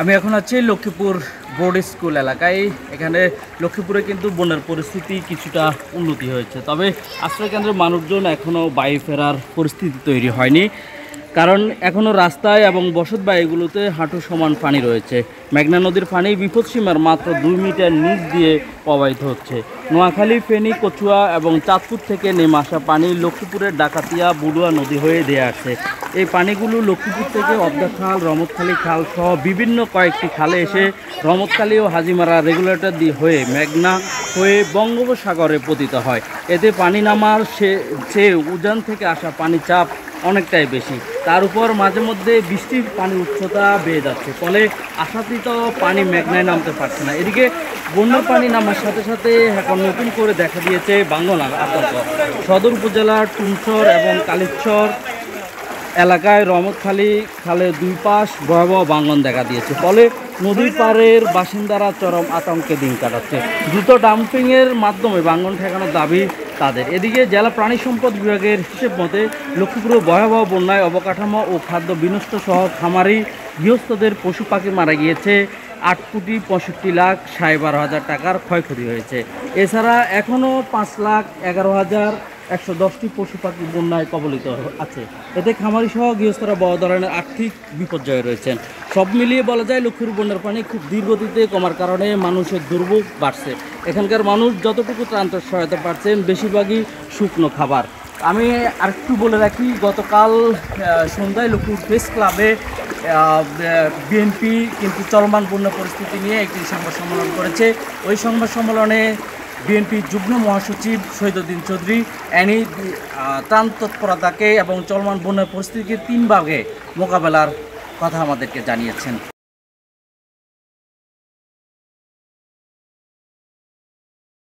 আমি এখন আছি লক্ষ্মীপুর বোর্ড স্কুল এলাকায়। এখানে লক্ষ্মীপুরে কিন্তু বন্যার পরিস্থিতি কিছুটা উন্নতি হয়েছে, তবে আশ্রয়কেন্দ্রের মানুষজন এখনও বাড়ি ফেরার পরিস্থিতি তৈরি হয়নি, কারণ এখনও রাস্তায় এবং বসতবাড়িগুলোতে হাঁটু সমান পানি রয়েছে। মেঘনা নদীর পানি বিপদসীমার মাত্র 2 মিটার নিচ দিয়ে প্রবাহিত হচ্ছে। নোয়াখালী, ফেনী, কচুয়া এবং চাঁদপুর থেকে নেমে আসা পানি লক্ষ্মীপুরের ডাকাতিয়া, বুড়ুয়া নদী হয়ে দিয়ে আসছে। এই পানিগুলো লক্ষ্মীপুর থেকে অবদা খাল, রমতখালী খাল সহ বিভিন্ন কয়েকটি খালে এসে রমতখালী ও হাজিমারা রেগুলেটর দিয়ে হয়ে মেঘনা হয়ে বঙ্গোপসাগরে পতিত হয়। এতে পানি নামার চেয়ে উজান থেকে আসা পানি চাপ অনেকটাই বেশি। তার উপর মাঝে মধ্যে বৃষ্টির পানির উচ্চতা বেড়ে যাচ্ছে, ফলে আশাতীত পানি মেঘনায় নামতে পারছে না। এদিকে বন্যার পানি নামার সাথে সাথে এখন নতুন করে দেখা দিয়েছে ভাঙনের আতঙ্ক। সদর উপজেলার টুমচর এবং কালীরচর এলাকায় রমতখালী খালের দুই পাশ ভয়াবহ ভাঙন দেখা দিয়েছে, ফলে নদীর পাড়ের বাসিন্দারা চরম আতঙ্কে দিন কাটাচ্ছে। দ্রুত ডাম্পিংয়ের মাধ্যমে ভাঙন ঠেকানোর দাবি তাদের। এদিকে জেলা প্রাণী সম্পদ বিভাগের হিসেব মতে লক্ষ্মীপুরে ভয়াবহ বন্যায় অবকাঠামো ও খাদ্য বিনষ্ট সহ খামারি গৃহস্থদের পশু পাখি মারা গিয়েছে। 8,65,12,000 টাকার ক্ষয়ক্ষতি হয়েছে। এছাড়া এখনও 5,11,110টি পশু পাখি বন্যায় কবলিত আছে। এতে খামারি সহ গৃহস্থরা বড় ধরনের আর্থিক বিপর্যয়ে রয়েছেন। সব মিলিয়ে বলা যায় লক্ষ্মীপুর বন্যার পানি খুব ধীরগতিতে কমার কারণে মানুষের দুর্ভোগ বাড়ছে। এখানকার মানুষ যতটুকু ত্রাণ সহায়তা পাচ্ছেন বেশিরভাগই শুকনো খাবার। আমি আরেকটু বলে রাখি, গতকাল সন্ধ্যায় লক্ষ্মীপুর প্রেস ক্লাবে বিএনপি কিন্তু চলমান বন্যা পরিস্থিতি নিয়ে একটি সংবাদ সম্মেলন করেছে। ওই সংবাদ সম্মেলনে বিএনপি যুগ্ম মহাসচিব শহীদুদ্দিন চৌধুরী এনি ত্রাণ তৎপরতাকে এবং চলমান বন্যার পরিস্থিতিকে 3 ভাগে মোকাবেলার কথা আমাদেরকে জানিয়েছেন।